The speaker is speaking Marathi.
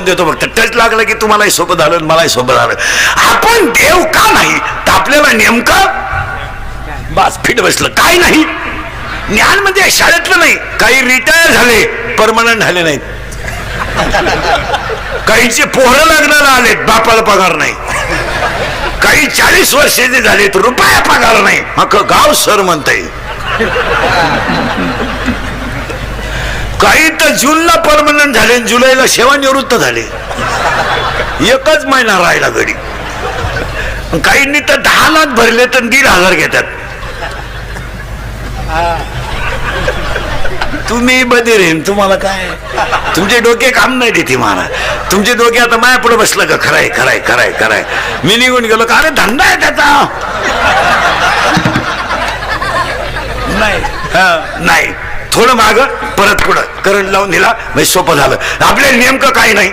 देतो फक्त टच लागलं की तुम्हालाही सोपं झालं मलाही सोपं झालं. आपण देव का नाही तर आपल्याला नेमकं बस फिट बसलं. काय नाही ज्ञान म्हणजे शाळेतलं नाही. काही रिटायर झाले परमनंट झाले नाहीत. काहींचे पोरं लग्नाला आलेत बापाला पगार नाही. काही 40 वर्षाचे झालेत रुपया पगार नाही. अख्खं गाव सर म्हणताय. काही तर जूनला परमनंट झाले जुलैला सेवानिवृत्त झाले. एकच महिना राहिला घडी. काहींनी तर 10 लाख भरले तर 1,500 घेतात. तुम्ही बधीर तुम्हाला काय तुमचे डोके काम नाही देते मला. तुमचे डोके आता माया पुढे बसलं का खराय खराय खराय खराय. मी निघून गेलो का अरे धंदा आहे त्याचा नाही. थोडं माग परत पुढं करंट लावून दिला म्हणजे सोपं झालं. आपल्याला नेमकं काही नाही